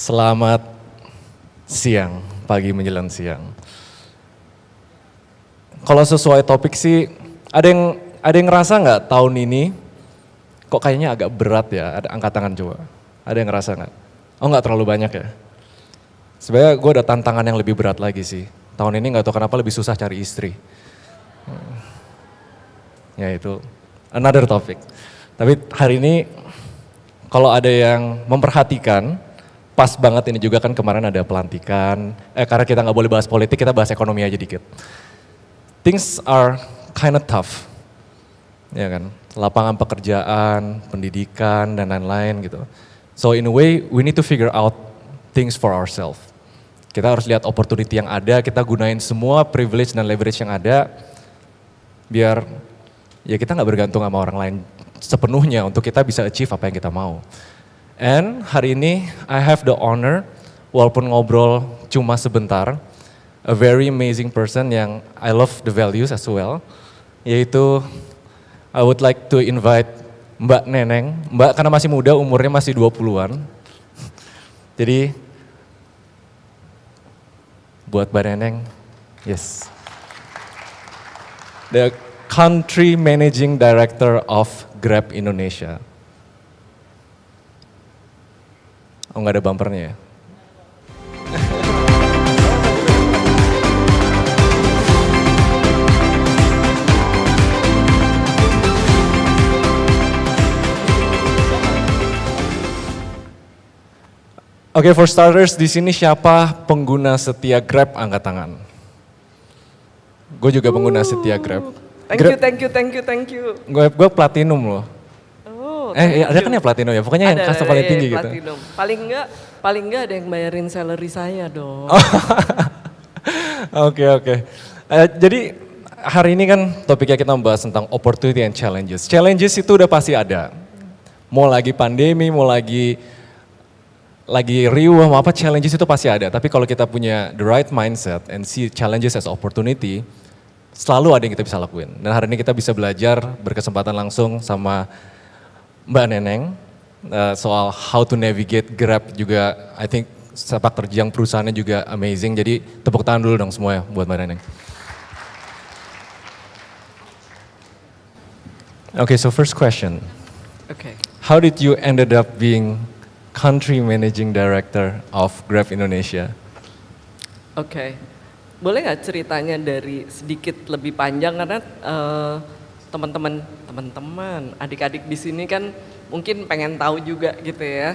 Selamat siang, pagi menjelang siang. Kalau sesuai topik sih, ada yang ngerasa nggak tahun ini kok kayaknya agak berat ya? Ada angkat tangan coba. Ada yang ngerasa nggak? Oh nggak terlalu banyak ya? Sebenarnya gue ada tantangan yang lebih berat lagi sih. Tahun ini nggak tahu kenapa lebih susah cari istri. Ya itu another topic. Tapi hari ini kalau ada yang memperhatikan, pas banget ini juga kan kemarin ada pelantikan. Karena kita nggak boleh bahas politik, kita bahas ekonomi aja dikit. Things are kind of tough, ya kan? Lapangan pekerjaan, pendidikan dan lain-lain gitu. So in a way we need to figure out things for ourselves. Kita harus lihat opportunity yang ada, kita gunain semua privilege dan leverage yang ada, biar ya kita nggak bergantung sama orang lain sepenuhnya untuk kita bisa achieve apa yang kita mau. And hari ini I have the honor, walaupun ngobrol cuma sebentar, a very amazing person yang I love the values as well, yaitu I would like to invite Mbak Neneng. Mbak karena masih muda, umurnya masih 20-an. Jadi buat Mbak Neneng, yes. The Country Managing Director of Grab Indonesia. Oh nggak ada bumpernya ya? Oke, for starters, di sini siapa pengguna setia Grab angkat tangan? Gue juga pengguna setia Grab. Thank you. Gue platinum loh. Ada kan ya platinum ya, pokoknya yang kasta paling tinggi gitu. Platinum. Paling enggak ada yang bayarin salary saya dong. Oke. Jadi hari ini kan topiknya kita membahas tentang opportunity and challenges. Challenges itu udah pasti ada. Mau lagi pandemi, mau lagi riuh, mau apa, challenges itu pasti ada. Tapi kalau kita punya the right mindset and see challenges as opportunity, selalu ada yang kita bisa lakuin. Dan hari ini kita bisa belajar berkesempatan langsung sama Mbak Neneng soal how to navigate Grab juga. I think sepak terjang perusahaannya juga amazing. Jadi tepuk tangan dulu dong semua ya buat Mbak Neneng. Okay, so first question. Okay. How did you ended up being Country Managing Director of Grab Indonesia? Oke. Boleh nggak ceritanya dari sedikit lebih panjang karena teman-teman, adik-adik di sini kan mungkin pengen tahu juga gitu ya.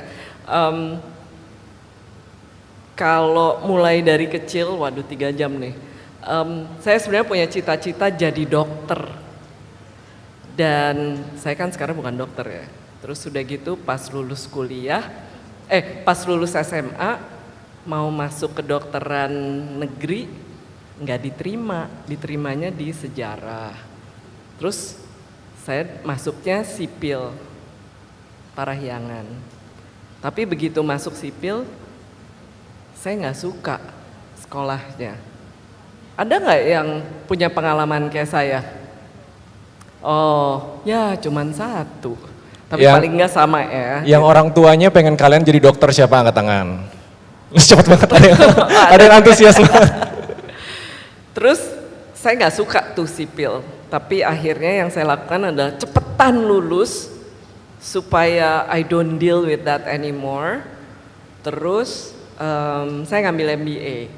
Kalau mulai dari kecil, waduh 3 jam nih. Saya sebenarnya punya cita-cita jadi dokter. Dan saya kan sekarang bukan dokter ya. Terus sudah gitu pas lulus SMA mau masuk kedokteran negeri nggak diterimanya di sejarah. Terus saya masuknya sipil, Parahyangan. Tapi begitu masuk sipil, saya nggak suka sekolahnya. Ada nggak yang punya pengalaman kayak saya? Oh, ya cuman satu. Tapi paling nggak sama ya. Yang orang tuanya pengen kalian jadi dokter siapa angkat tangan? Cepet banget ada yang antusias banget. Terus saya nggak suka tuh sipil. Tapi akhirnya yang saya lakukan adalah cepetan lulus supaya I don't deal with that anymore. Terus saya ngambil MBA.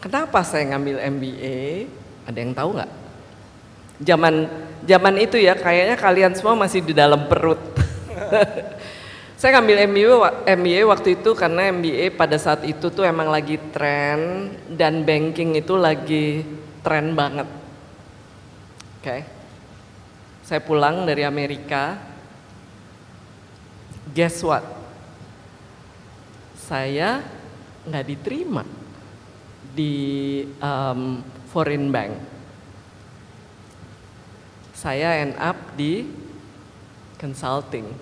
Kenapa saya ngambil MBA? Ada yang tahu nggak? Zaman itu ya kayaknya kalian semua masih di dalam perut. Saya ngambil MBA waktu itu karena MBA pada saat itu tuh emang lagi tren dan banking itu lagi tren banget. Oke. Saya pulang dari Amerika. Guess what? Saya nggak diterima di foreign bank. Saya end up di consulting.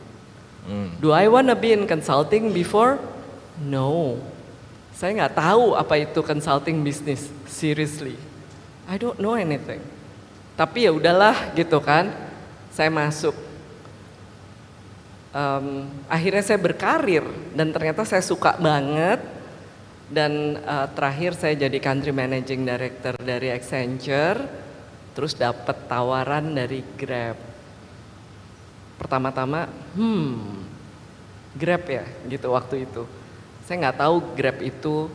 Do I wanna be in consulting before? No. Saya nggak tahu apa itu consulting business. Seriously, I don't know anything. Tapi ya udahlah gitu kan. Saya masuk. akhirnya saya berkarir dan ternyata saya suka banget dan terakhir saya jadi country managing director dari Accenture, terus dapat tawaran dari Grab. Pertama-tama, Grab ya gitu waktu itu. Saya nggak tahu Grab itu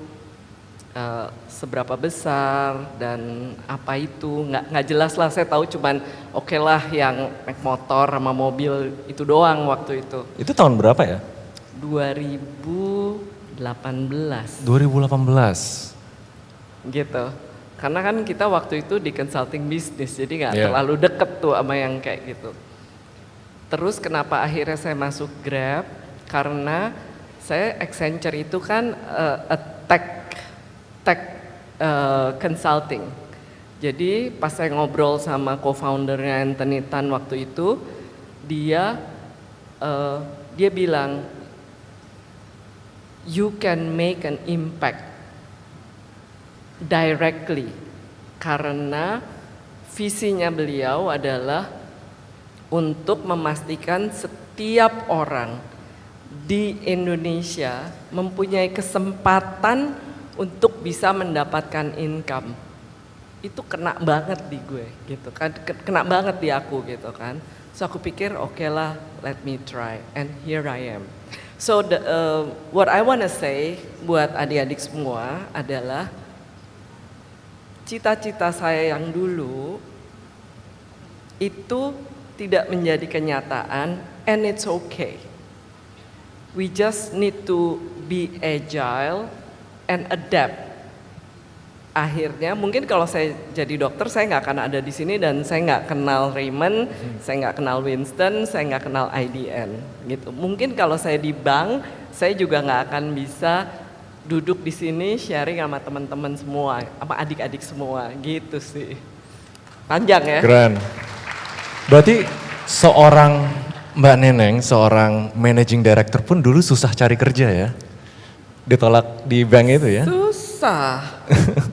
seberapa besar dan apa itu, nggak jelas lah. Saya tahu cuman oke lah yang naik motor sama mobil itu doang waktu itu. Itu tahun berapa ya? 2018. 2018. Gitu. Karena kan kita waktu itu di consulting bisnis, jadi nggak Yeah. terlalu deket tuh sama yang kayak gitu. Terus kenapa akhirnya saya masuk Grab? Karena saya Accenture itu kan tech consulting. Jadi pas saya ngobrol sama co-foundernya Anthony Tan waktu itu, dia bilang, you can make an impact directly, karena visinya beliau adalah untuk memastikan setiap orang di Indonesia mempunyai kesempatan untuk bisa mendapatkan income. Itu kena banget di gue gitu kan, kena banget di aku gitu kan. So aku pikir oke lah, let me try, and here I am. So what I wanna say buat adik-adik semua adalah cita-cita saya yang dulu itu tidak menjadi kenyataan, and it's okay. We just need to be agile and adapt. Akhirnya mungkin kalau saya jadi dokter saya nggak akan ada di sini dan saya nggak kenal Raymond, saya nggak kenal Winston, saya nggak kenal IDN gitu. Mungkin kalau saya di bank saya juga nggak akan bisa duduk di sini sharing sama teman-teman semua, sama adik-adik semua gitu sih. Panjang ya. Keren. Berarti seorang Mbak Neneng, seorang managing director pun dulu susah cari kerja ya? Ditolak di bank itu ya? Susah,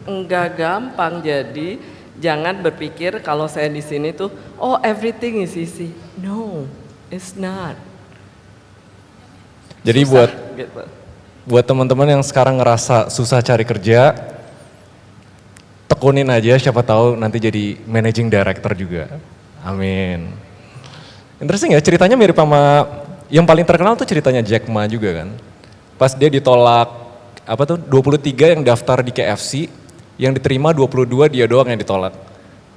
enggak gampang. Jadi jangan berpikir kalau saya di sini tuh, oh everything is easy. No, it's not. Jadi Susah, buat gitu. buat teman-teman yang sekarang ngerasa susah cari kerja, tekunin aja, siapa tahu nanti jadi managing director juga. Amin. Interesting ya, ceritanya mirip sama yang paling terkenal tuh ceritanya Jack Ma juga kan. Pas dia ditolak, apa tuh 23 yang daftar di KFC, yang diterima 22 dia doang yang ditolak.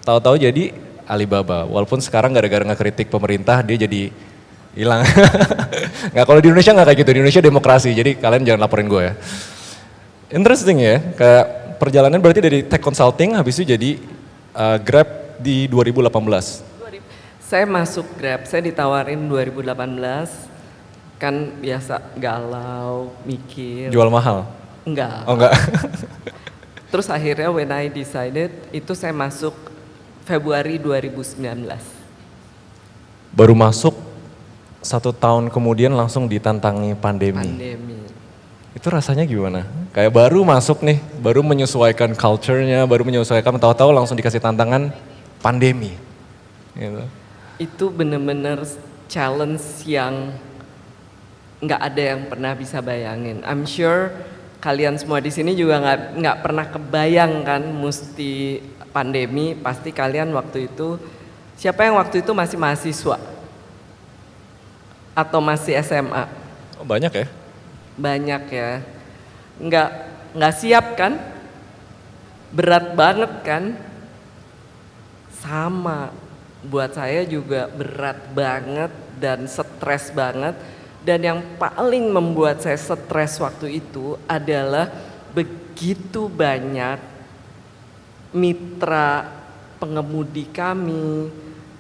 Tahu-tahu jadi Alibaba, walaupun sekarang gara-gara ngekritik pemerintah dia jadi hilang. Nggak, kalau di Indonesia nggak kayak gitu, di Indonesia demokrasi, jadi kalian jangan laporin gue ya. Interesting ya, kayak perjalanan berarti dari tech consulting habis itu jadi Grab di 2018. Saya masuk Grab, saya ditawarin 2018, kan biasa galau, mikir. Jual mahal? Enggak. Oh enggak. Terus akhirnya when I decided, itu saya masuk Februari 2019. Baru masuk 1 tahun kemudian langsung ditantangi pandemi. Itu rasanya gimana? Kayak baru masuk nih, baru menyesuaikan culture-nya, baru menyesuaikan, tahu-tahu langsung dikasih tantangan pandemi. Gitu. Itu bener-bener challenge yang nggak ada yang pernah bisa bayangin. I'm sure kalian semua di sini juga nggak pernah kebayang kan mesti pandemi. Pasti kalian waktu itu, siapa yang waktu itu masih mahasiswa? Atau masih SMA? Oh, banyak ya? Banyak ya. Nggak siap kan? Berat banget kan? Sama. Buat saya juga berat banget dan stres banget. Dan yang paling membuat saya stres waktu itu adalah begitu banyak mitra pengemudi kami,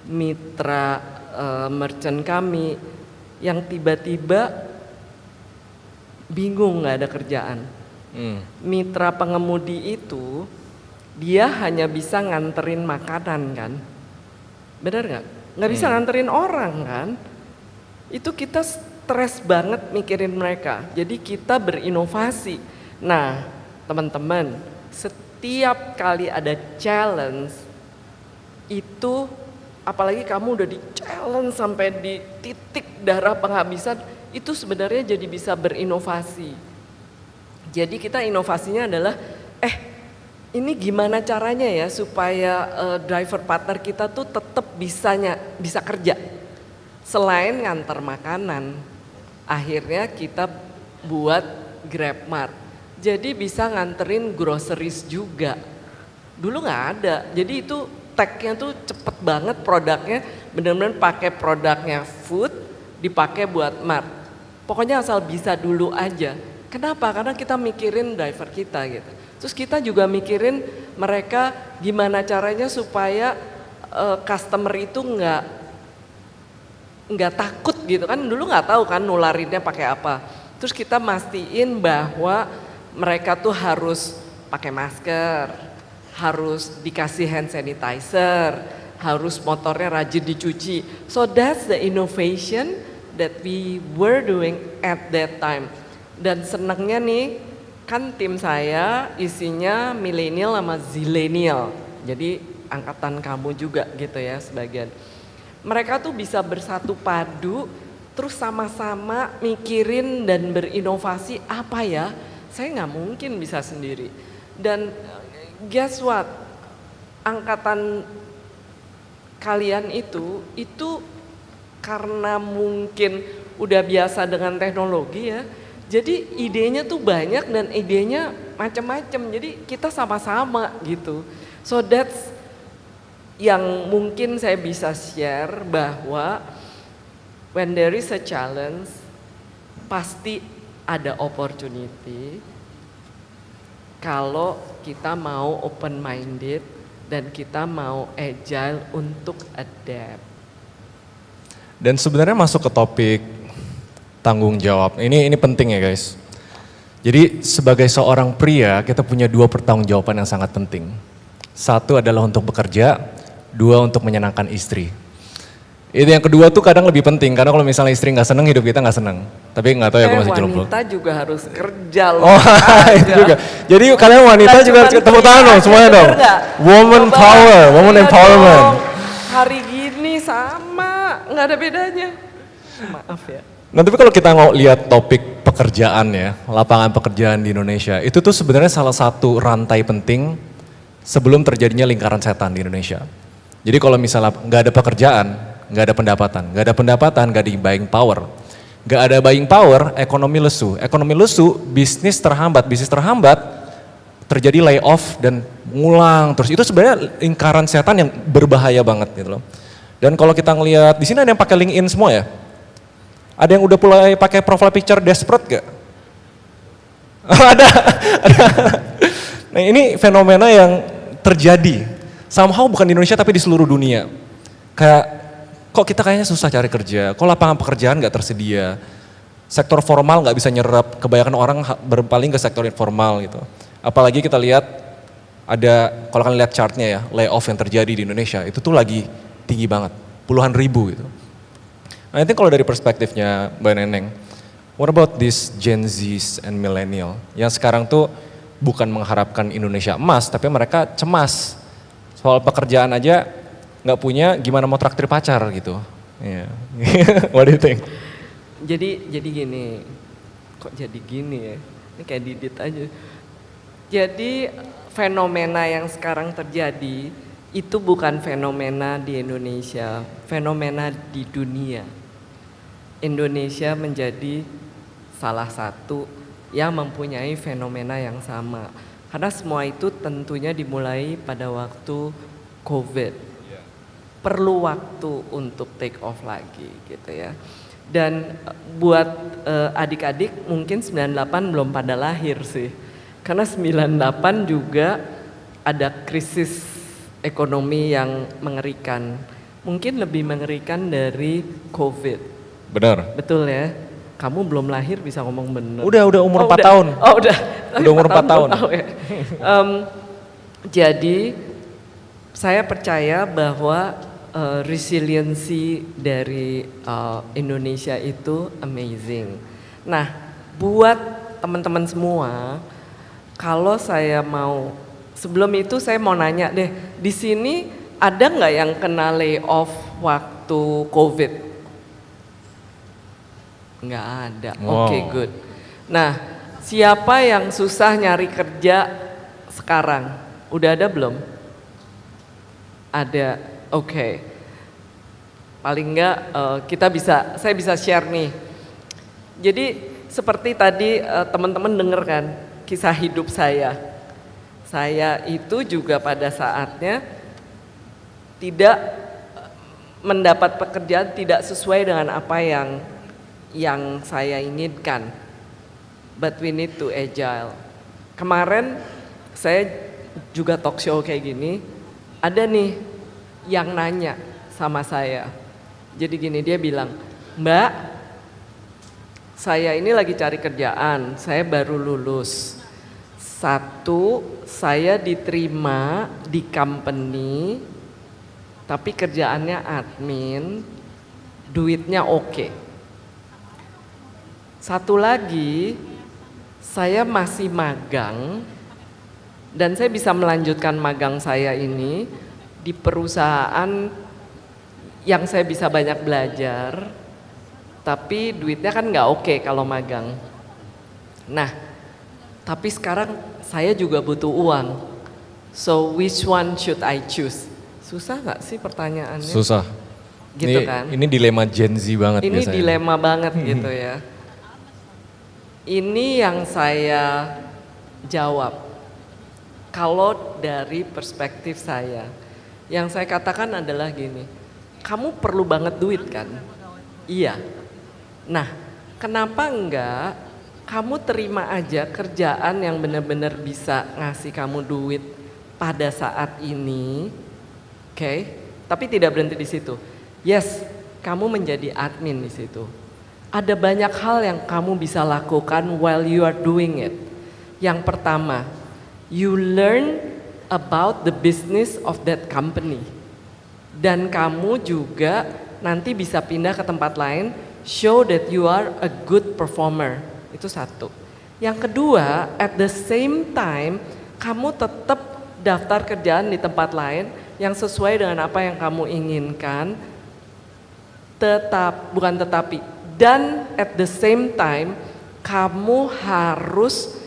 mitra merchant kami yang tiba-tiba bingung nggak ada kerjaan. Mitra pengemudi itu dia hanya bisa nganterin makanan kan. Benar nggak? Nggak bisa nganterin orang kan? Itu kita stres banget mikirin mereka. Jadi kita berinovasi. Nah, teman-teman, setiap kali ada challenge itu apalagi kamu udah di challenge sampai di titik darah penghabisan, itu sebenarnya jadi bisa berinovasi. Jadi kita inovasinya adalah, ini gimana caranya ya supaya driver partner kita tuh tetap bisa kerja. Selain ngantar makanan, akhirnya kita buat GrabMart. Jadi bisa nganterin groceries juga. Dulu nggak ada, jadi itu tag-nya tuh cepet banget produknya, benar-benar pakai produknya food, dipakai buat mart. Pokoknya asal bisa dulu aja. Kenapa? Karena kita mikirin driver kita gitu. Terus kita juga mikirin mereka gimana caranya supaya customer itu nggak takut gitu kan. Dulu nggak tahu kan nularinnya pakai apa. Terus kita mastiin bahwa mereka tuh harus pakai masker, harus dikasih hand sanitizer, harus motornya rajin dicuci. So that's the innovation that we were doing at that time. Dan senangnya nih, kan tim saya isinya milenial sama zilenial. Jadi angkatan kamu juga gitu ya sebagian. Mereka tuh bisa bersatu padu, terus sama-sama mikirin dan berinovasi apa ya. Saya nggak mungkin bisa sendiri. Dan guess what? Angkatan kalian itu karena mungkin udah biasa dengan teknologi ya. Jadi idenya tuh banyak dan idenya macam-macam. Jadi kita sama-sama gitu. So that's yang mungkin saya bisa share bahwa when there is a challenge pasti ada opportunity kalau kita mau open minded dan kita mau agile untuk adapt. Dan sebenarnya masuk ke topik tanggung jawab. Ini penting ya guys. Jadi sebagai seorang pria kita punya dua pertanggungjawaban yang sangat penting. Satu adalah untuk bekerja, dua untuk menyenangkan istri. Itu yang kedua tuh kadang lebih penting karena kalau misalnya istri nggak seneng hidup kita nggak seneng. Tapi nggak tahu ya gue masih jomblo. Wanita juga harus kerja loh. Oh itu juga. Jadi kalian wanita juga harus tepuk tangan dong semuanya dong. Woman power, woman empowerment. Hari gini sama, nggak ada bedanya. Maaf ya. Nah tapi kalau kita lihat topik pekerjaan ya, lapangan pekerjaan di Indonesia, itu tuh sebenarnya salah satu rantai penting sebelum terjadinya lingkaran setan di Indonesia. Jadi kalau misalnya nggak ada pekerjaan, nggak ada pendapatan, nggak ada buying power. Nggak ada buying power, ekonomi lesu, bisnis terhambat, terjadi layoff dan ngulang terus. Itu sebenarnya lingkaran setan yang berbahaya banget gitu loh. Dan kalau kita ngelihat, di sini ada yang pakai LinkedIn semua ya? Ada yang udah mulai pakai profile picture desperate gak? ada. Nah ini fenomena yang terjadi. Somehow bukan di Indonesia tapi di seluruh dunia. Kayak kok kita kayaknya susah cari kerja, kok lapangan pekerjaan gak tersedia. Sektor formal gak bisa nyerap, kebanyakan orang berpaling ke sektor informal gitu. Apalagi kita lihat ada, kalau kalian lihat chartnya ya, layoff yang terjadi di Indonesia itu tuh lagi tinggi banget, puluhan ribu gitu. Nah, I think kalau dari perspektifnya Mbak Neneng, what about this Gen Z and millennial yang sekarang tuh bukan mengharapkan Indonesia emas, tapi mereka cemas soal pekerjaan aja nggak punya, gimana mau traktir pacar gitu. Yeah. What do you think? Jadi gini, kok jadi gini ya? Ini kayak Didit aja. Jadi fenomena yang sekarang terjadi itu bukan fenomena di Indonesia, fenomena di dunia. Indonesia menjadi salah satu yang mempunyai fenomena yang sama. Karena semua itu tentunya dimulai pada waktu COVID. Perlu waktu untuk take off lagi gitu ya. Dan buat adik-adik mungkin 98 belum pada lahir sih. Karena 98 juga ada krisis ekonomi yang mengerikan. Mungkin lebih mengerikan dari COVID. Benar. Betul ya? Kamu belum lahir bisa ngomong benar. Udah umur 4 tahun. Oh udah. Udah umur 4 tahun. Ya. Jadi saya percaya bahwa resiliensi dari Indonesia itu amazing. Nah, buat teman-teman semua, kalau saya mau, sebelum itu saya mau nanya deh, di sini ada nggak yang kena layoff waktu COVID? Nggak ada. Wow. Oke, good. Nah, siapa yang susah nyari kerja sekarang? Udah ada belum? Ada. Oke. Paling nggak saya bisa share nih. Jadi seperti tadi teman-teman denger kan kisah hidup saya. Saya itu juga pada saatnya tidak mendapat pekerjaan tidak sesuai dengan apa yang saya inginkan. But we need to agile. Kemarin saya juga talk show kayak gini, ada nih yang nanya sama saya. Jadi gini, dia bilang, "Mbak, saya ini lagi cari kerjaan, saya baru lulus. Satu, saya diterima di company, tapi kerjaannya admin, duitnya oke. Satu lagi, saya masih magang, dan saya bisa melanjutkan magang saya ini di perusahaan yang saya bisa banyak belajar, tapi duitnya kan nggak oke kalau magang. Nah, tapi sekarang saya juga butuh uang. So which one should I choose?" Susah nggak sih pertanyaannya? Susah. Gitu ini, kan? Ini dilema Gen Z banget Ini biasanya. dilema banget gitu ya. Ini yang saya jawab. Kalau dari perspektif saya, yang saya katakan adalah gini, kamu perlu banget duit kan? Iya. Nah, kenapa enggak kamu terima aja kerjaan yang benar-benar bisa ngasih kamu duit pada saat ini, oke? Tapi tidak berhenti di situ. Yes, kamu menjadi admin di situ. Ada banyak hal yang kamu bisa lakukan while you are doing it. Yang pertama, you learn about the business of that company. Dan kamu juga nanti bisa pindah ke tempat lain, show that you are a good performer. Itu satu. Yang kedua, at the same time, kamu tetap daftar kerjaan di tempat lain yang sesuai dengan apa yang kamu inginkan. Dan at the same time, kamu harus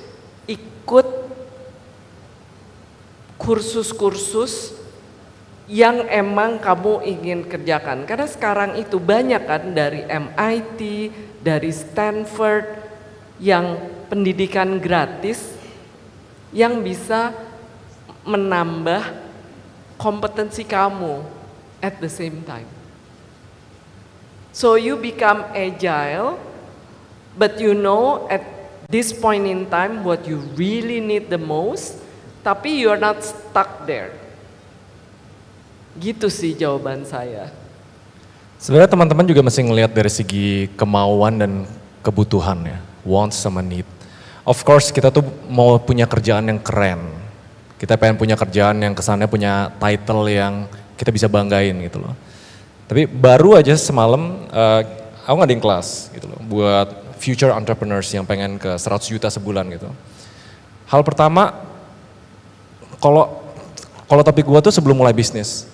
ikut kursus-kursus yang emang kamu ingin kerjakan. Karena sekarang itu banyak kan dari MIT, dari Stanford, yang pendidikan gratis yang bisa menambah kompetensi kamu at the same time. So you become agile, but you know at this point in time what you really need the most, tapi you're not stuck there. Gitu sih jawaban saya. Sebenarnya teman-teman juga mesti ngelihat dari segi kemauan dan kebutuhan ya, wants sama need. Of course kita tuh mau punya kerjaan yang keren, kita pengen punya kerjaan yang kesannya punya title yang kita bisa banggain gitu loh. Tapi baru aja semalam aku ngadain kelas gitu loh buat future entrepreneurs yang pengen ke 100 juta sebulan gitu. Hal pertama, kalau topik gua tuh sebelum mulai bisnis,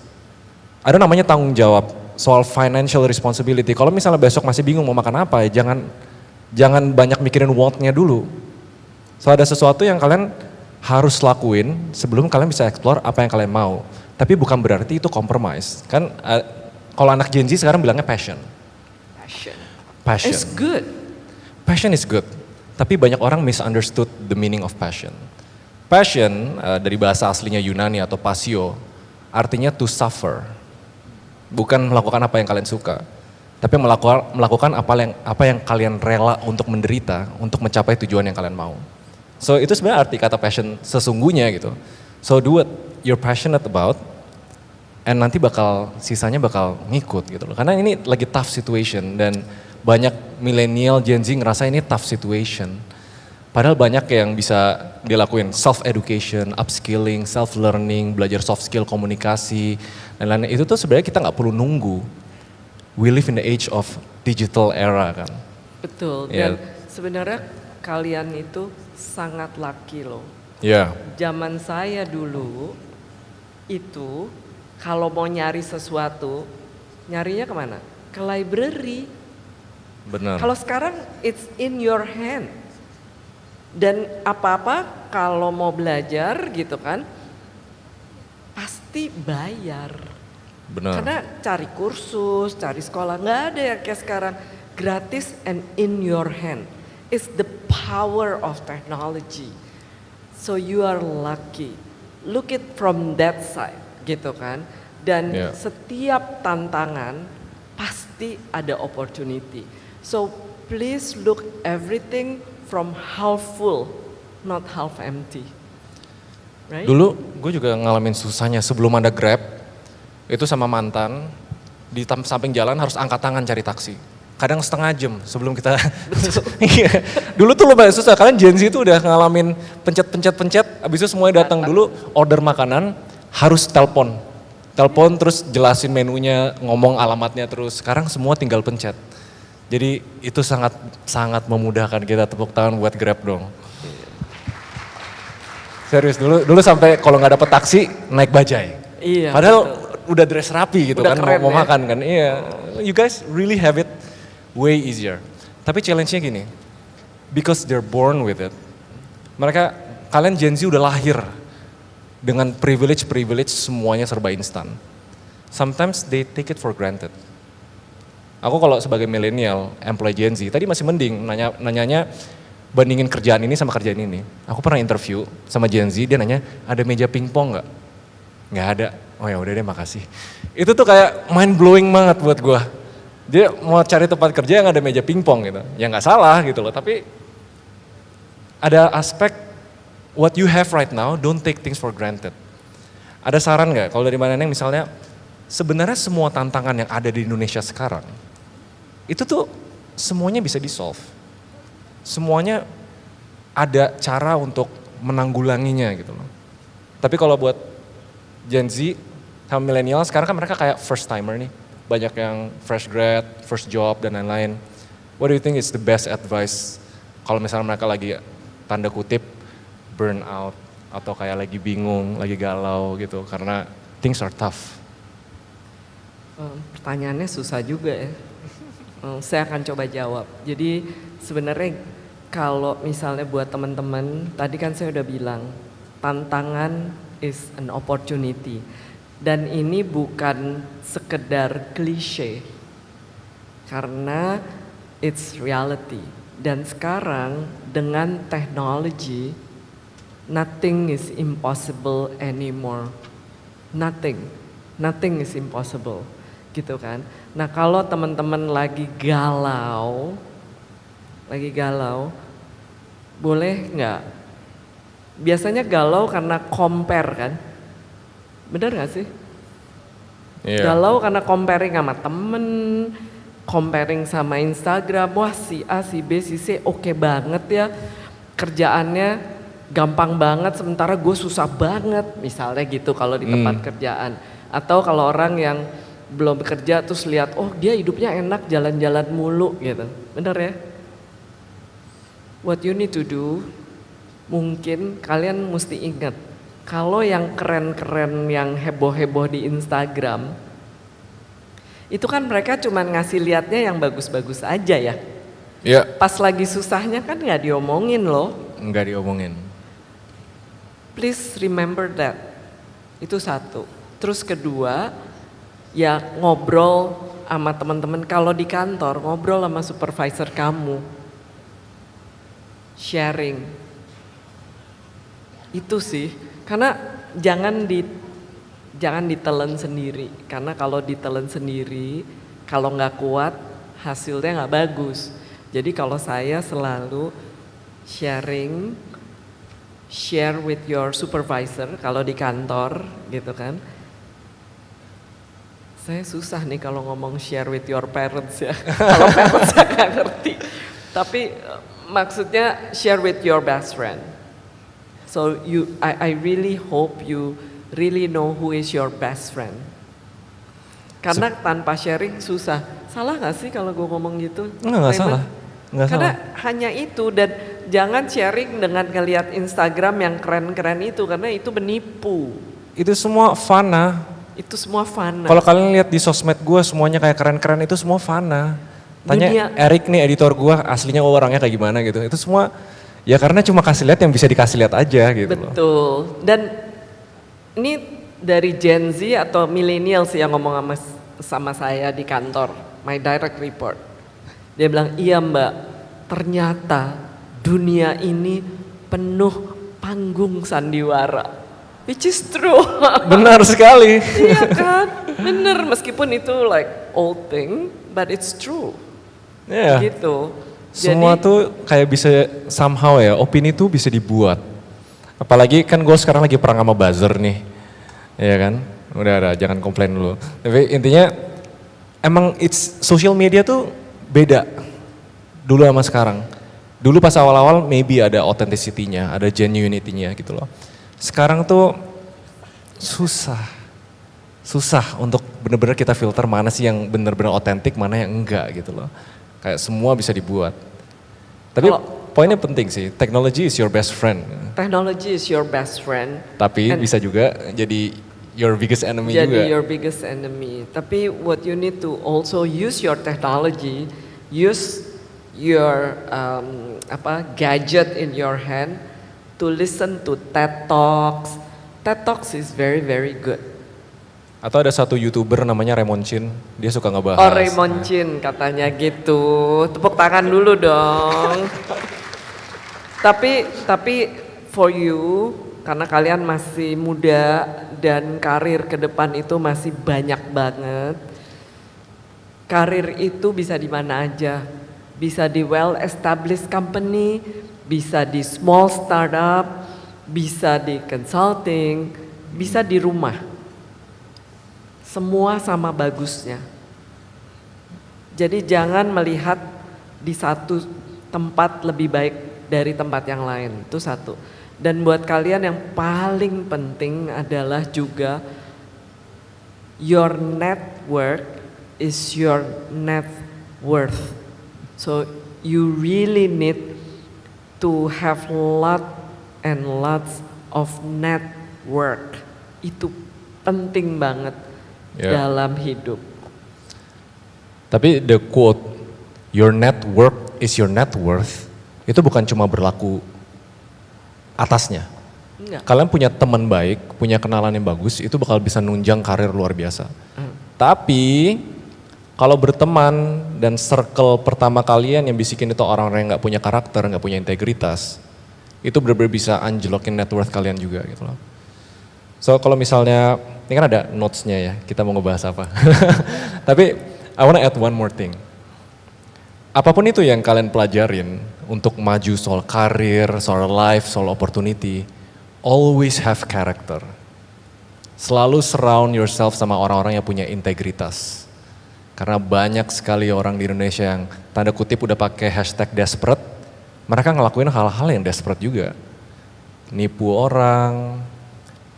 ada namanya tanggung jawab soal financial responsibility. Kalau misalnya besok masih bingung mau makan apa ya jangan banyak mikirin want-nya dulu. So ada sesuatu yang kalian harus lakuin sebelum kalian bisa explore apa yang kalian mau. Tapi bukan berarti itu compromise. Kan kalau anak Gen Z sekarang bilangnya passion. Passion. It's good. Passion is good. Tapi banyak orang misunderstood the meaning of passion. Passion dari bahasa aslinya Yunani atau passio artinya to suffer. Bukan melakukan apa yang kalian suka. Tapi melakukan apa yang kalian rela untuk menderita untuk mencapai tujuan yang kalian mau. So itu sebenarnya arti kata passion sesungguhnya gitu. So do what you're passionate about, and nanti sisanya bakal ngikut gitu loh. Karena ini lagi tough situation dan banyak milenial Gen Z ngerasa ini tough situation. Padahal banyak yang bisa dilakuin, self education, upskilling, self learning, belajar soft skill, komunikasi dan lain-lain. Itu tuh sebenarnya kita nggak perlu nunggu. We live in the age of digital era kan. Betul. Yeah. Dan sebenarnya kalian itu sangat lucky loh. Ya. Yeah. Zaman saya dulu itu Kalau mau nyari sesuatu, nyarinya kemana? Ke library. Benar. Kalau sekarang it's in your hand. Dan apa-apa kalau mau belajar gitu kan, pasti bayar. Benar. Karena cari kursus, cari sekolah, nggak ada ya kayak sekarang. Gratis and in your hand. It's the power of technology. So you are lucky. Look it from that side gitu kan. Dan Yeah. setiap tantangan pasti ada opportunity. So please look everything from half full, not half empty. Right? Dulu gue juga ngalamin susahnya sebelum ada Grab, itu sama mantan, di samping jalan harus angkat tangan cari taksi. Kadang setengah jam sebelum kita, iya. Dulu tuh lumayan susah, kalian Gen Z itu udah ngalamin pencet, abis itu semuanya datang dulu, order makanan, harus telepon terus jelasin menunya, ngomong alamatnya terus. Sekarang semua tinggal pencet. Jadi itu sangat memudahkan kita, tepuk tangan buat Grab dong. Serius dulu sampai kalau nggak dapet taksi naik bajai. Iya. Padahal udah dress rapi gitu Udah kan, keren mau ya. makan kan. Iya, you guys really have it way easier. Tapi challenge-nya gini, because they're born with it. Kalian Gen Z udah lahir dengan privilege semuanya serba instan. Sometimes they take it for granted. Aku kalau sebagai milenial, employee Gen Z, tadi masih mending nanyanya bandingin kerjaan ini sama kerjaan ini. Aku pernah interview sama Gen Z, dia nanya, ada meja pingpong nggak? Nggak ada. Oh ya udah deh, makasih. Itu tuh kayak mind blowing banget buat gua. Dia mau cari tempat kerja yang ada meja pingpong gitu. Ya nggak salah gitu loh, tapi ada aspek what you have right now, don't take things for granted. Ada saran nggak kalau dari Mbak Neneng misalnya, sebenarnya semua tantangan yang ada di Indonesia sekarang, itu tuh semuanya bisa di-solve. Semuanya ada cara untuk menanggulanginya gitu loh. Tapi kalau buat Gen Z sama milenial sekarang kan mereka kayak first timer nih. Banyak yang fresh grad, first job dan lain-lain. What do you think is the best advice kalau misalnya mereka lagi tanda kutip burn out atau kayak lagi bingung, lagi galau gitu karena things are tough. Pertanyaannya susah juga ya. Saya akan coba jawab. Jadi sebenarnya kalau misalnya buat teman-teman, tadi kan saya udah bilang, tantangan is an opportunity. Dan ini bukan sekedar klise, karena it's reality. Dan sekarang dengan teknologi, nothing is impossible anymore. Nothing is impossible, gitu kan. Nah kalau teman-teman lagi galau, boleh nggak? Biasanya galau karena compare kan, benar nggak sih? Yeah. Galau karena comparing sama temen, comparing sama Instagram, wah si A, si B, si C oke banget ya, kerjaannya gampang banget sementara gue susah banget, misalnya gitu kalau di tempat kerjaan. Atau kalau orang yang belum bekerja terus lihat, oh dia hidupnya enak jalan-jalan mulu gitu, benar ya? What you need to do, mungkin kalian mesti ingat, kalau yang keren-keren, yang heboh-heboh di Instagram, itu kan mereka cuma ngasih liatnya yang bagus-bagus aja ya. Iya. Pas lagi susahnya kan nggak diomongin loh. Nggak diomongin. Please remember that. Itu satu. Terus kedua, ya ngobrol sama teman-teman. Kalau di kantor, ngobrol sama supervisor kamu. Sharing. Itu sih. Karena jangan ditelan sendiri. Karena kalau ditelan sendiri, kalau nggak kuat, hasilnya nggak bagus. Jadi kalau saya selalu share with your supervisor kalau di kantor gitu kan. Saya susah nih kalau ngomong share with your parents ya. Kalau parents saya nggak ngerti. Tapi maksudnya share with your best friend. So I really hope you really know who is your best friend. Karena tanpa sharing susah. Salah gak sih kalau gue ngomong gitu? Nggak salah. Nggak Karena salah. hanya itu, dan jangan sharing dengan ngelihat Instagram yang keren-keren itu, karena itu menipu. Itu semua fana. Itu semua fana. Kalau kalian lihat di sosmed gue semuanya kayak keren-keren itu semua fana. Tanya Dunia- Eric nih editor gue aslinya orangnya kayak gimana gitu. Itu semua ya karena cuma kasih lihat yang bisa dikasih lihat aja gitu loh. Betul. Dan ini dari Gen Z atau milenial sih yang ngomong sama saya di kantor, my direct report. Dia bilang, iya Mbak, ternyata dunia ini penuh panggung sandiwara. Which is true. Benar sekali. Iya kan? Bener, meskipun itu like old thing, but it's true. Iya. Gitu. Semua Jadi, tuh kayak bisa somehow ya, opini tuh bisa dibuat. Apalagi kan gue sekarang lagi perang sama buzzer nih. Iya kan? Udah, jangan komplain dulu. Tapi intinya emang social media tuh beda dulu sama sekarang. Dulu pas awal-awal maybe ada authenticity-nya, ada genuinity-nya gitu loh. Sekarang tuh susah untuk bener-bener kita filter mana sih yang bener-bener otentik, mana yang enggak gitu loh. Kayak semua bisa dibuat. Tapi poinnya penting sih, technology is your best friend. technology is your best friend. Tapi And- bisa juga jadi your biggest enemy Jadi juga. your biggest enemy. Tapi what you need to also use your technology, use your gadget in your hand to listen to TED Talks. TED Talks is very very good. Atau ada satu YouTuber namanya Raymond Chin, dia suka ngebahas. Oh Raymond Chin katanya gitu. Tepuk tangan dulu dong. Tapi for you karena kalian masih muda dan karir ke depan itu masih banyak banget. Karir itu bisa di mana aja. Bisa di well established company, bisa di small startup, bisa di consulting, bisa di rumah. Semua sama bagusnya. Jadi jangan melihat di satu tempat lebih baik dari tempat yang lain, itu satu. Dan buat kalian yang paling penting adalah juga your network is your net worth. So you really need to have lots of network. Itu penting banget dalam hidup. Tapi the quote, your network is your net worth, itu bukan cuma berlaku atasnya. Enggak. Kalian punya teman baik, punya kenalan yang bagus, itu bakal bisa nunjang karir luar biasa. Tapi kalau berteman dan circle pertama kalian yang bisikin itu orang-orang yang nggak punya karakter, nggak punya integritas, itu benar-benar bisa anjlokin net worth kalian juga gitu loh. So kalau misalnya, ini kan ada notes-nya ya, kita mau ngebahas apa. Tapi I wanna add one more thing. Apapun itu yang kalian pelajarin untuk maju soal karir, soal life, soal opportunity, always have character. Selalu surround yourself sama orang-orang yang punya integritas. Karena banyak sekali orang di Indonesia yang tanda kutip udah pakai hashtag desperate, mereka ngelakuin hal-hal yang desperate juga. Nipu orang,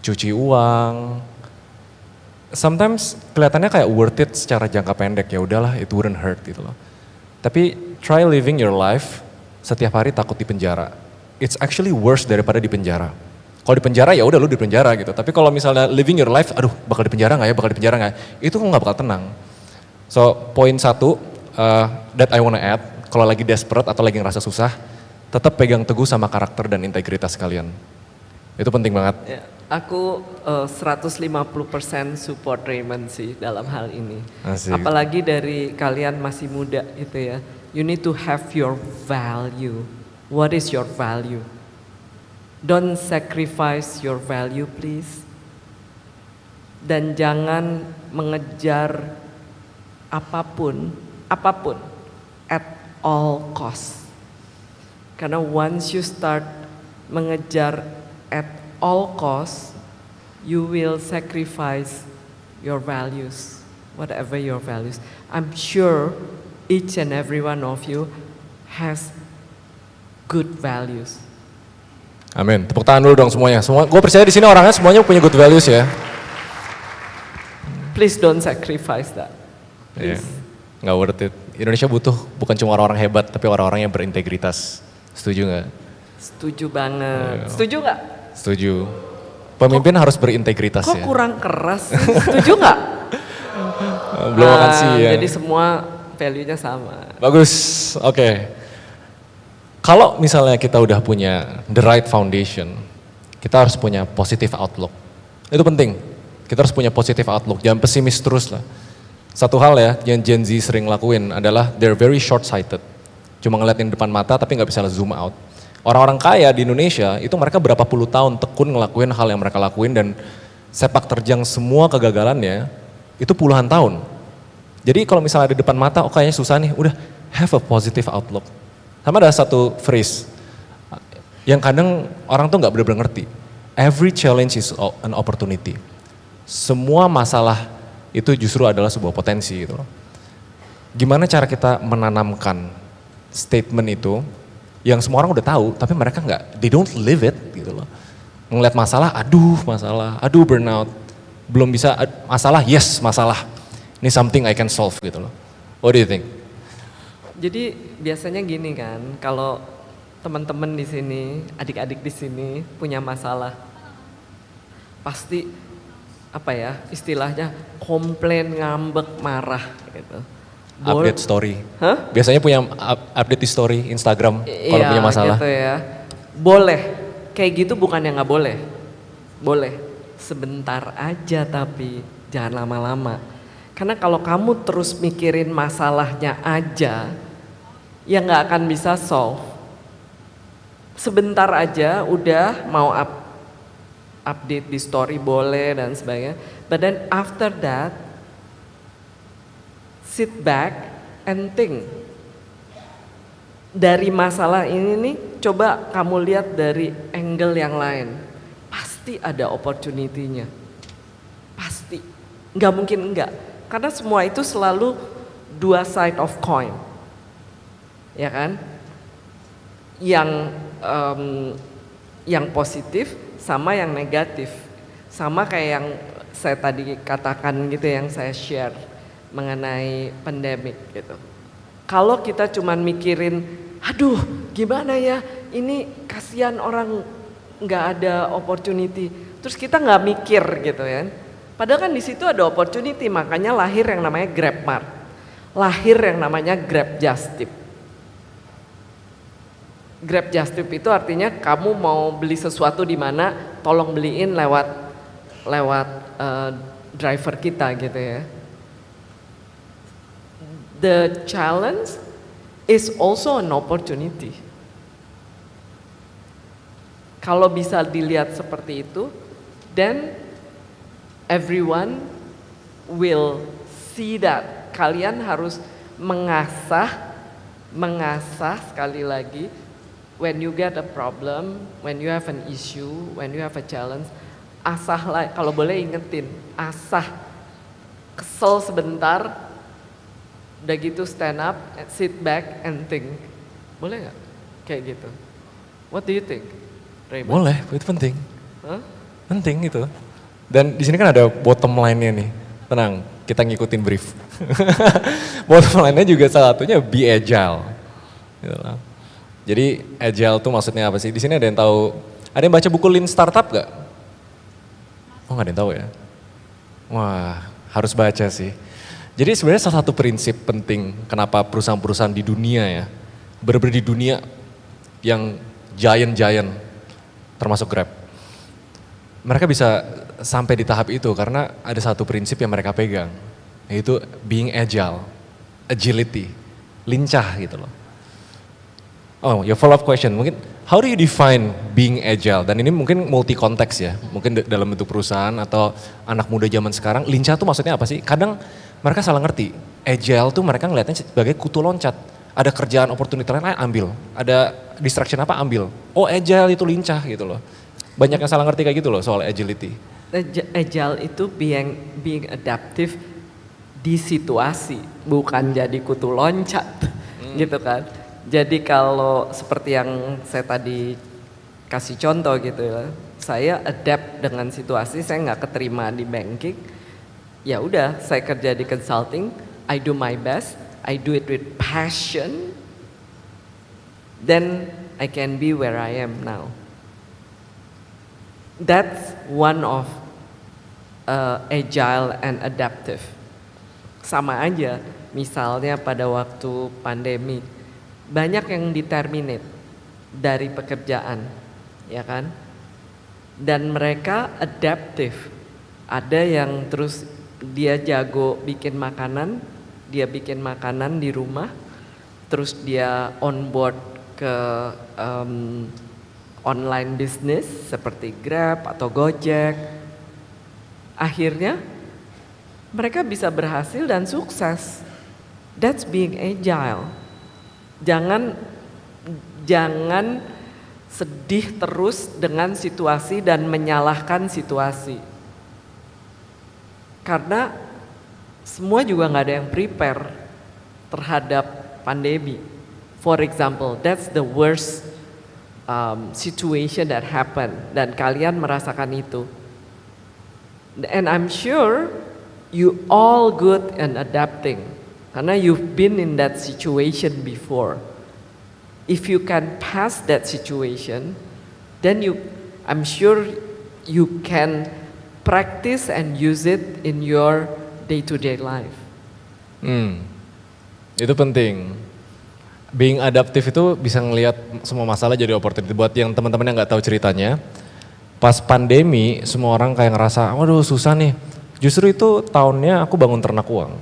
cuci uang. Sometimes kelihatannya kayak worth it secara jangka pendek, ya udahlah it wouldn't hurt gitu loh. Tapi try living your life setiap hari takut di penjara. It's actually worse daripada di penjara. Kalau di penjara ya udah lu di penjara gitu. Tapi kalau misalnya living your life, aduh bakal di penjara nggak ya, bakal di penjara nggak? Itu nggak bakal tenang. So poin satu that I wanna add, kalau lagi desperate atau lagi ngerasa susah, tetap pegang teguh sama karakter dan integritas kalian. Itu penting banget. Ya, aku 150% support Raymond sih dalam hal ini. Asik. Apalagi dari kalian masih muda gitu ya. You need to have your value. What is your value? Don't sacrifice your value please. Dan jangan mengejar apapun at all cost. Karena once you start mengejar at all cost, you will sacrifice your values, whatever your values. I'm sure each and every one of you has good values. Amin. Tepuk tangan dulu dong semuanya. Gue percaya di sini orangnya semuanya punya good values ya. Please don't sacrifice that. Iya, Please. nggak worth it. Indonesia butuh bukan cuma orang-orang hebat, tapi orang-orang yang berintegritas. Setuju nggak? Setuju banget. Setuju nggak? Setuju. Pemimpin harus berintegritas Kok ya. kurang keras sih? Setuju nggak? Belum makan siang. Jadi semua value-nya sama. Bagus, oke. Kalau misalnya kita udah punya the right foundation, kita harus punya positive outlook. Itu penting, kita harus punya positive outlook, jangan pesimis terus lah. Satu hal ya, yang Gen Z sering lakuin adalah they're very short-sighted. Cuma ngeliatin depan mata tapi nggak bisa zoom out. Orang-orang kaya di Indonesia itu mereka berapa puluh tahun tekun ngelakuin hal yang mereka lakuin dan sepak terjang semua kegagalannya itu puluhan tahun. Jadi kalau misalnya di depan mata, oh kayaknya susah nih, udah have a positive outlook. Sama ada satu phrase yang kadang orang tuh nggak benar-benar ngerti. Every challenge is an opportunity. Semua masalah itu justru adalah sebuah potensi gitu loh. Gimana cara kita menanamkan statement itu yang semua orang udah tahu, tapi mereka nggak, they don't live it gitu loh. Ngeliat masalah, aduh burnout. Belum bisa, masalah, yes masalah. Ini something I can solve gitu loh. What do you think? Jadi biasanya gini kan, kalau teman-teman di sini, adik-adik di sini punya masalah, pasti apa ya istilahnya komplain, ngambek, marah gitu. Update story. Hah? Biasanya punya update di story Instagram kalau punya masalah. Gitu ya. Boleh, kayak gitu bukan yang nggak boleh. Boleh, sebentar aja tapi jangan lama-lama. Karena kalau kamu terus mikirin masalahnya aja, ya nggak akan bisa solve. Sebentar aja udah mau update di story boleh dan sebagainya. But then after that, sit back and think. Dari masalah ini nih, coba kamu lihat dari angle yang lain. Pasti ada opportunity-nya. Pasti. Nggak mungkin enggak. Karena semua itu selalu dua side of coin. Ya kan? Yang positif sama yang negatif. Sama kayak yang saya tadi katakan gitu, yang saya share mengenai pandemik gitu. Kalau kita cuman mikirin, aduh gimana ya, ini kasihan orang nggak ada opportunity, terus kita nggak mikir gitu ya. Padahal kan di situ ada opportunity, makanya lahir yang namanya GrabMart, lahir yang namanya Grab Just Tip. Grab Just Tip itu artinya kamu mau beli sesuatu di mana, tolong beliin lewat driver kita gitu ya. The challenge is also an opportunity. Kalau bisa dilihat seperti itu, then everyone will see that. Kalian harus mengasah sekali lagi. When you get a problem, when you have an issue, when you have a challenge, asah, kalau boleh ingetin, asah, kesel sebentar. Udah gitu stand up, sit back and think. Boleh nggak? Kayak gitu. What do you think, Raymond? Boleh, itu penting. Huh? Penting itu. Dan di sini kan ada bottom line-nya nih. Tenang, kita ngikutin brief. Bottom line-nya juga salah satunya be agile. Gitu lah. Jadi agile tuh maksudnya apa sih? Di sini ada yang tahu, ada yang baca buku Lean Startup gak? Oh nggak ada yang tahu ya? Wah, harus baca sih. Jadi sebenarnya salah satu prinsip penting kenapa perusahaan-perusahaan di dunia ya, bener-bener di dunia yang giant-giant, termasuk Grab. Mereka bisa sampai di tahap itu karena ada satu prinsip yang mereka pegang, yaitu being agile, agility, lincah gitu loh. Oh, your follow up question, mungkin how do you define being agile? Dan ini mungkin multi konteks ya, mungkin dalam bentuk perusahaan atau anak muda zaman sekarang, lincah tuh maksudnya apa sih? Kadang mereka salah ngerti, agile tuh mereka ngeliatnya sebagai kutu loncat. Ada kerjaan opportunity lain ambil, ada distraction apa ambil. Oh agile itu lincah gitu loh. Banyak yang salah ngerti kayak gitu loh soal agility. Agile itu being adaptive di situasi, bukan jadi kutu loncat gitu kan. Jadi kalau seperti yang saya tadi kasih contoh gitu ya, saya adapt dengan situasi, saya nggak keterima di banking, ya udah saya kerja di consulting, I do my best, I do it with passion, then I can be where I am now. one of agile and adaptive. Sama aja, misalnya pada waktu pandemi, banyak yang di-terminate dari pekerjaan, ya kan? Dan mereka adaptive. Ada yang terus dia jago bikin makanan, dia bikin makanan di rumah, terus dia on board ke online business seperti Grab atau Gojek. Akhirnya mereka bisa berhasil dan sukses. That's being agile. Jangan sedih terus dengan situasi dan menyalahkan situasi. Karena semua juga nggak ada yang prepare terhadap pandemi. For example, that's the worst situation that happened dan kalian merasakan itu. And I'm sure you all good and adapting karena you've been in that situation before. If you can pass that situation, then I'm sure you can practice and use it in your day-to-day life. Itu penting. Being adaptif itu bisa ngelihat semua masalah jadi opportunity. Buat yang teman-teman yang nggak tahu ceritanya, pas pandemi semua orang kayak ngerasa, waduh susah nih. Justru itu tahunnya aku bangun ternak uang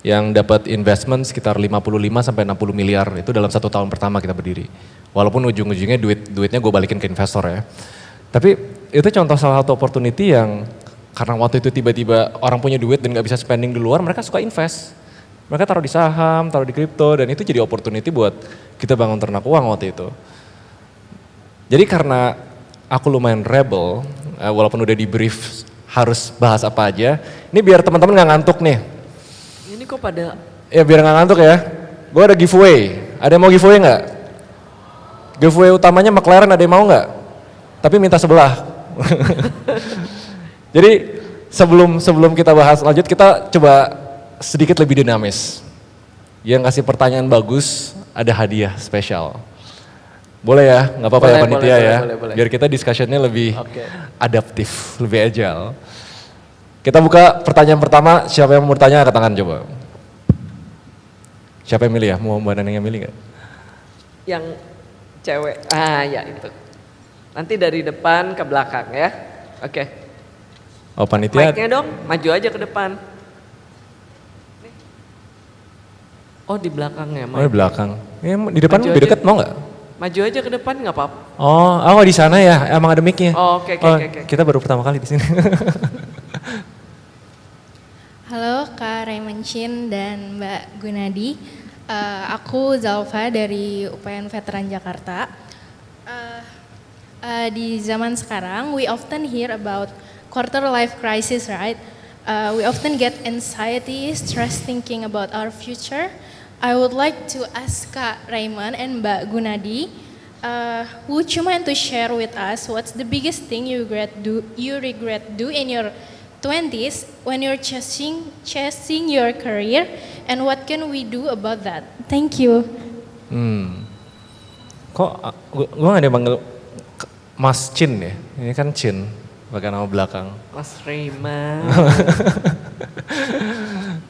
yang dapat investment sekitar 55 sampai 60 miliar itu dalam 1 tahun pertama kita berdiri. Walaupun ujung-ujungnya duitnya gue balikin ke investor ya. Tapi itu contoh salah satu opportunity yang karena waktu itu tiba-tiba orang punya duit dan gak bisa spending di luar, mereka suka invest. Mereka taruh di saham, taruh di kripto dan itu jadi opportunity buat kita bangun ternak uang waktu itu. Jadi karena aku lumayan rebel, walaupun udah di brief harus bahas apa aja, ini biar teman-teman gak ngantuk nih. Ini kok pada... Ya biar gak ngantuk ya, gue ada giveaway. Ada yang mau giveaway gak? Giveaway utamanya McLaren, ada yang mau gak? Tapi minta sebelah. Jadi sebelum kita bahas lanjut, kita coba sedikit lebih dinamis. Yang kasih pertanyaan bagus, ada hadiah spesial. Boleh ya, nggak apa-apa ya panitia ya. Boleh. Biar kita discussionnya lebih adaptif, lebih agile. Kita buka pertanyaan pertama, siapa yang mau bertanya angkat tangan coba. Siapa yang milih ya? Mau Mbak Neneng yang milih nggak? Yang cewek, ya itu. Nanti dari depan ke belakang ya. Oke. Oh panitia. Mic-nya dong, maju aja ke depan. Oh di belakangnya. Oh di belakang. Ya, di depan Maju lebih aja. dekat mau nggak? Maju aja ke depan nggak apa-apa. Oh di sana ya, emang ada mic-nya. Oh, oke. Kita baru pertama kali di sini. Halo Kak Raymond Chin dan Mbak Gunadi. Aku Zalfa dari UPN Veteran Jakarta. Di zaman sekarang, we often hear about quarter life crisis, right? We often get anxiety, stress thinking about our future. I would like to ask Kak Raymond and Mbak Gunadi, would you mind to share with us what's the biggest thing you regret do in your 20s when you're chasing your career, and what can we do about that? Thank you. Kok gue gak ada manggil Mas Chin ya? Ini kan Chin, pakai nama belakang. Mas Raymond.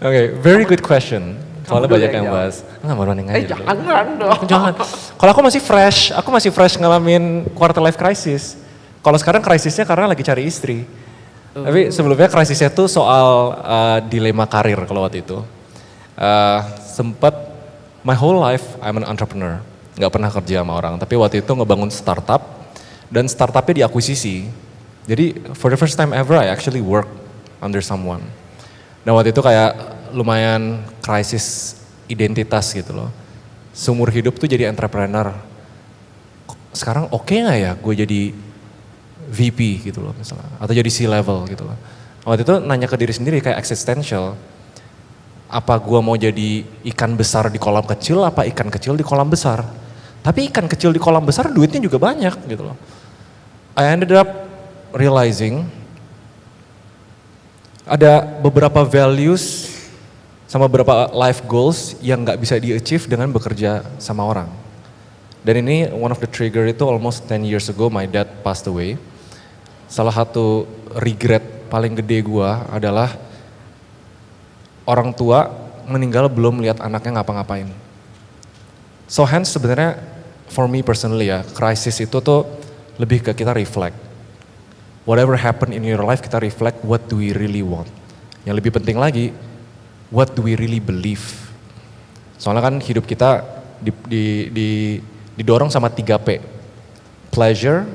Oke, very good question. Soalnya Kamu dulu banyak yang yang jawab. bahas. Enggak mau nanya aja. Jangan dong. Jangan. Kalau aku masih fresh ngalamin quarter life crisis. Kalau sekarang krisisnya karena lagi cari istri. Tapi sebelumnya krisisnya tuh soal dilema karir kalau waktu itu. Sempat my whole life I'm an entrepreneur. Nggak pernah kerja sama orang. Tapi waktu itu ngebangun startup dan startupnya diakuisisi. Jadi for the first time ever I actually work under someone. Dan waktu itu kayak lumayan krisis identitas gitu loh. Seumur hidup tuh jadi entrepreneur. Sekarang oke gak ya gue jadi VP gitu loh misalnya. Atau jadi C-level gitu loh. Waktu itu nanya ke diri sendiri kayak existential. Apa gue mau jadi ikan besar di kolam kecil, apa ikan kecil di kolam besar. Tapi ikan kecil di kolam besar duitnya juga banyak gitu loh. I ended up realizing ada beberapa values sama beberapa life goals yang gak bisa di-achieve dengan bekerja sama orang. Dan ini one of the trigger itu almost 10 years ago my dad passed away. salah satu regret paling gede gua adalah orang tua meninggal belum lihat anaknya ngapa-ngapain. So hence sebenarnya for me personally ya, krisis itu tuh lebih ke kita reflect. Whatever happen in your life, kita reflect what do we really want. Yang lebih penting lagi, what do we really believe. Soalnya kan hidup kita didorong sama 3P. Pleasure,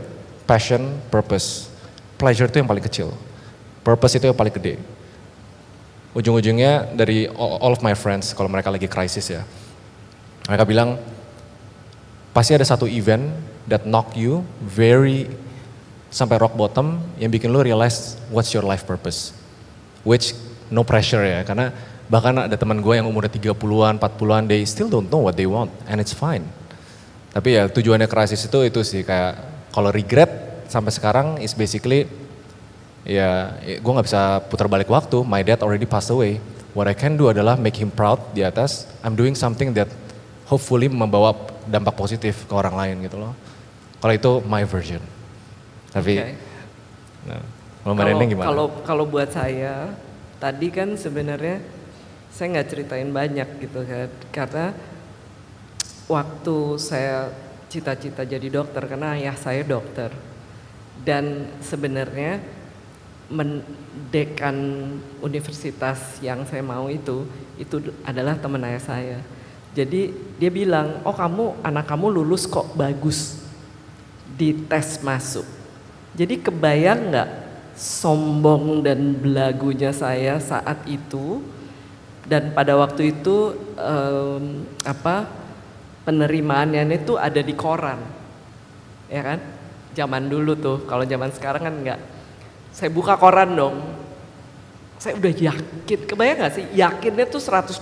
passion, purpose. Pleasure itu yang paling kecil. Purpose itu yang paling gede. Ujung-ujungnya dari all of my friends, kalau mereka lagi krisis ya. Mereka bilang, pasti ada satu event that knock you very sampai rock bottom yang bikin lu realize what's your life purpose. Which no pressure ya, karena bahkan ada teman gue yang umurnya 30-an, 40-an, they still don't know what they want and it's fine. Tapi ya tujuannya krisis itu sih kayak kalau regret sampai sekarang is basically ya gue gak bisa putar balik waktu, my dad already passed away. What I can do adalah make him proud di atas, I'm doing something that hopefully membawa dampak positif ke orang lain gitu loh. Kalau itu my version. Tapi, nah, kalau Mbak Neneng gimana? Kalau buat saya, tadi kan sebenarnya saya nggak ceritain banyak gitu kan, karena waktu saya cita-cita jadi dokter, karena ayah saya dokter, dan sebenarnya dekan universitas yang saya mau itu adalah teman ayah saya. Jadi dia bilang, oh anak kamu lulus kok bagus di tes masuk. Jadi kebayang nggak sombong dan belagunya saya saat itu, dan pada waktu itu penerimaannya itu ada di koran, ya kan? Zaman dulu tuh, kalau zaman sekarang kan enggak. Saya buka koran dong, saya udah yakin, kebayang gak sih? Yakinnya tuh 120%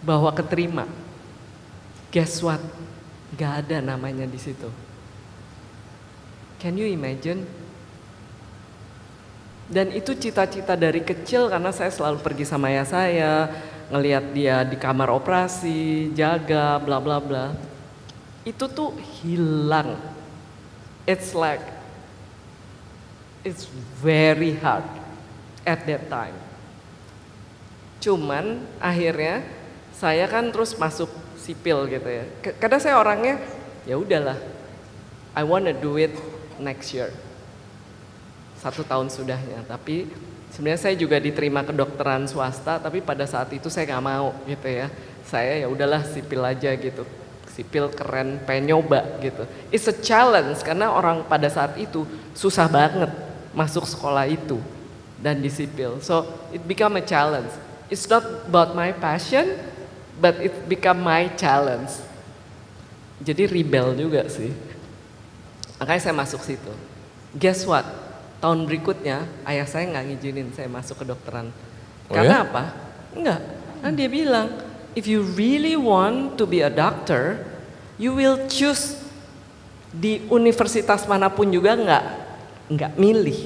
bahwa keterima. Guess what? Gak ada namanya di situ. Can you imagine? Dan itu cita-cita dari kecil karena saya selalu pergi sama ayah saya, ngelihat dia di kamar operasi, jaga, bla bla bla. Itu tuh hilang. It's very hard at that time. Cuman akhirnya saya kan terus masuk sipil gitu ya. Karena saya orangnya ya udahlah, I wanna do it next year. 1 tahun sudahnya. Tapi sebenarnya saya juga diterima kedokteran swasta, tapi pada saat itu saya nggak mau gitu ya. Saya ya udahlah sipil aja gitu. Sipil keren, pengen nyoba gitu. It's a challenge karena orang pada saat itu susah banget masuk sekolah itu dan di sipil. So it become a challenge. It's not about my passion, but it become my challenge. Jadi rebel juga sih. Makanya saya masuk situ. Guess what? Tahun berikutnya ayah saya nggak ngizinin saya masuk kedokteran. Karena apa? Enggak. Kan dia bilang, if you really want to be a doctor, you will choose di universitas manapun juga nggak milih.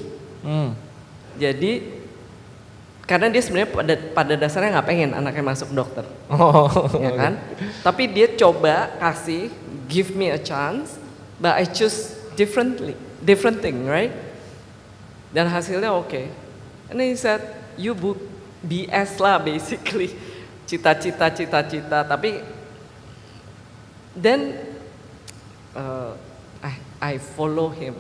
Jadi karena dia sebenarnya pada dasarnya nggak pengen anaknya masuk dokter, ya kan? Tapi dia coba give me a chance, but I choose different thing, right? Dan hasilnya oke. And then he said, you book BS lah basically, cita-cita. Tapi then I follow him.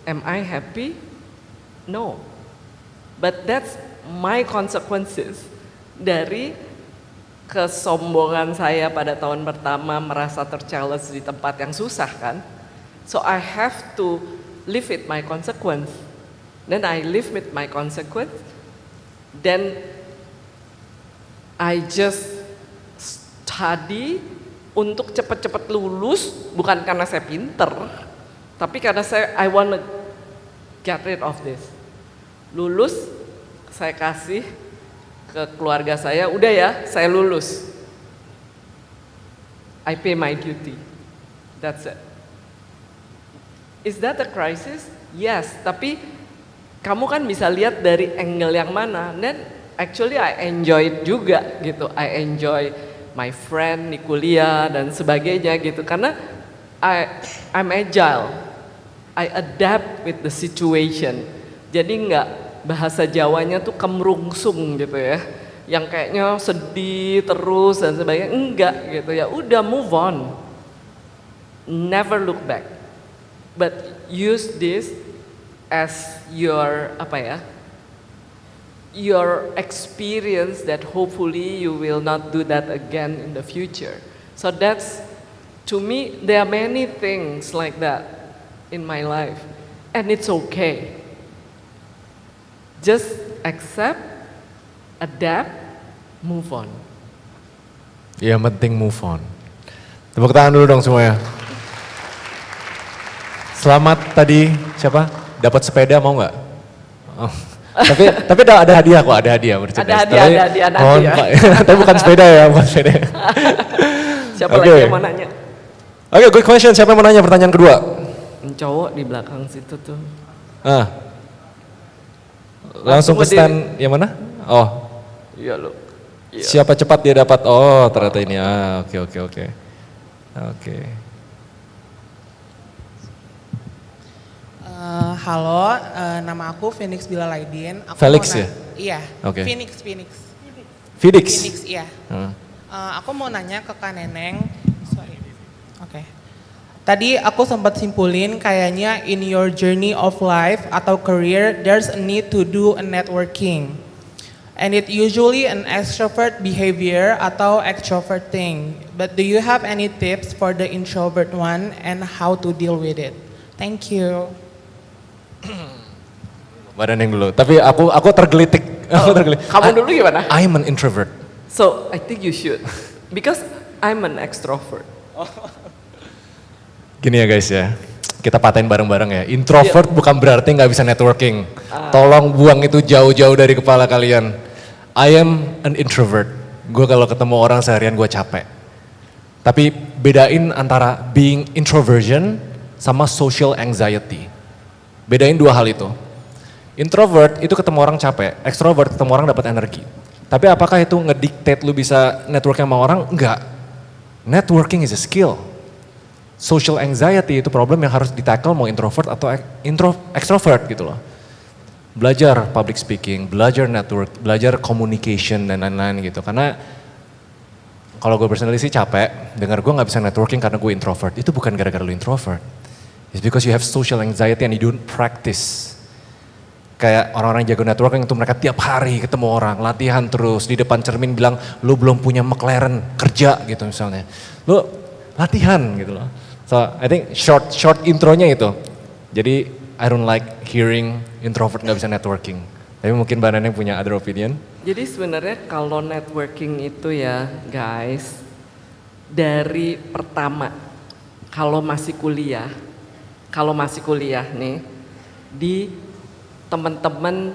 Am I happy? No. But that's my consequences dari kesombongan saya pada tahun pertama merasa terchallenge di tempat yang susah kan. So I have to live with my consequence. Then I live with my consequence. Then I just study untuk cepat-cepat lulus, bukan karena saya pinter, tapi karena I want to get rid of this. Lulus, saya kasih ke keluarga saya, udah ya, saya lulus. I pay my duty. That's it. Is that a crisis? Yes, tapi kamu kan bisa lihat dari angle yang mana. Dan actually I enjoy it juga gitu. I enjoy my friend di kuliah dan sebagainya gitu. Karena I'm agile. I adapt with the situation. Jadi nggak bahasa Jawanya tuh kemrungsung gitu ya. Yang kayaknya sedih terus dan sebagainya. Enggak gitu ya. Udah move on. Never look back. But use this as your your experience that hopefully you will not do that again in the future. So that's, to me, there are many things like that in my life, and it's okay. Just accept, adapt, move on. Yang penting move on. Tepuk tangan dulu dong semuanya. Selamat tadi siapa? Dapat sepeda mau nggak? Oh. tapi ada hadiah kok, ada hadiah merchandise. Ada hadiah nanti ya. Tapi bukan sepeda ya, bukan sepeda. Siapa lagi yang mau nanya? Oke, good question. Siapa yang mau nanya pertanyaan kedua? Cowok di belakang situ tuh. Langsung ke stand yang mana? Oh. Iya lo. Iya. Siapa cepat dia dapat. Oh, ternyata ini. Oke. Halo, nama aku Phoenix Bilalaidin. Felix ya? Iya. Oke. Phoenix. Felix. Phoenix, iya. Aku mau nanya ke Kak Neneng. Sorry. Oke. Tadi aku sempat simpulin kayaknya in your journey of life atau career, there's a need to do a networking. And it usually an extrovert behavior atau extrovert thing. But do you have any tips for the introvert one and how to deal with it? Thank you. Badan yang dulu. Tapi aku tergelitik. Kamu dulu gimana? I'm an introvert. So I think you should, because I'm an extrovert. Gini ya guys ya, kita paten bareng-bareng ya. Introvert bukan berarti nggak bisa networking. Tolong buang itu jauh-jauh dari kepala kalian. I am an introvert. Gue kalau ketemu orang seharian gue capek. Tapi bedain antara being introversion sama social anxiety. Bedain dua hal itu. Introvert itu ketemu orang capek, extrovert ketemu orang dapat energi. Tapi apakah itu ngedictate lu bisa networking sama orang? Enggak. Networking is a skill. Social anxiety itu problem yang harus di-tackle mau introvert atau extrovert gitu loh. Belajar public speaking, belajar network, belajar communication dan lain-lain gitu. Karena kalau gue personally sih capek, dengar gue gak bisa networking karena gue introvert. Itu bukan gara-gara lu introvert. It's because you have social anxiety and you don't practice. Kayak orang-orang jago networking itu mereka tiap hari ketemu orang, latihan terus, di depan cermin bilang, lu belum punya McLaren, kerja gitu misalnya. Lu latihan gitu loh. So I think short intronya itu. Jadi I don't like hearing introvert gak bisa networking. Tapi mungkin Mbak Neneng punya other opinion. Jadi sebenarnya kalau networking itu ya guys, dari pertama, kalau masih kuliah nih, di teman-teman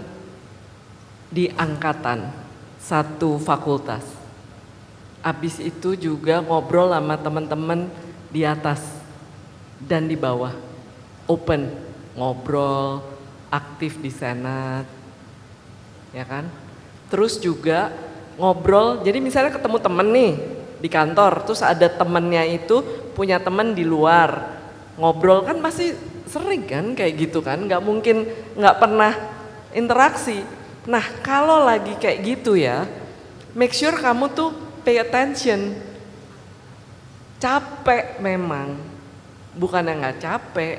di angkatan satu fakultas. Habis itu juga ngobrol sama teman-teman di atas dan di bawah. Open, ngobrol, aktif di senat, ya kan? Terus juga ngobrol, jadi misalnya ketemu temen nih di kantor, terus ada temennya itu punya temen di luar, ngobrol kan masih sering kan kayak gitu kan, nggak mungkin nggak pernah interaksi. Nah kalau lagi kayak gitu ya, make sure kamu tuh pay attention. Capek memang, bukannya nggak capek,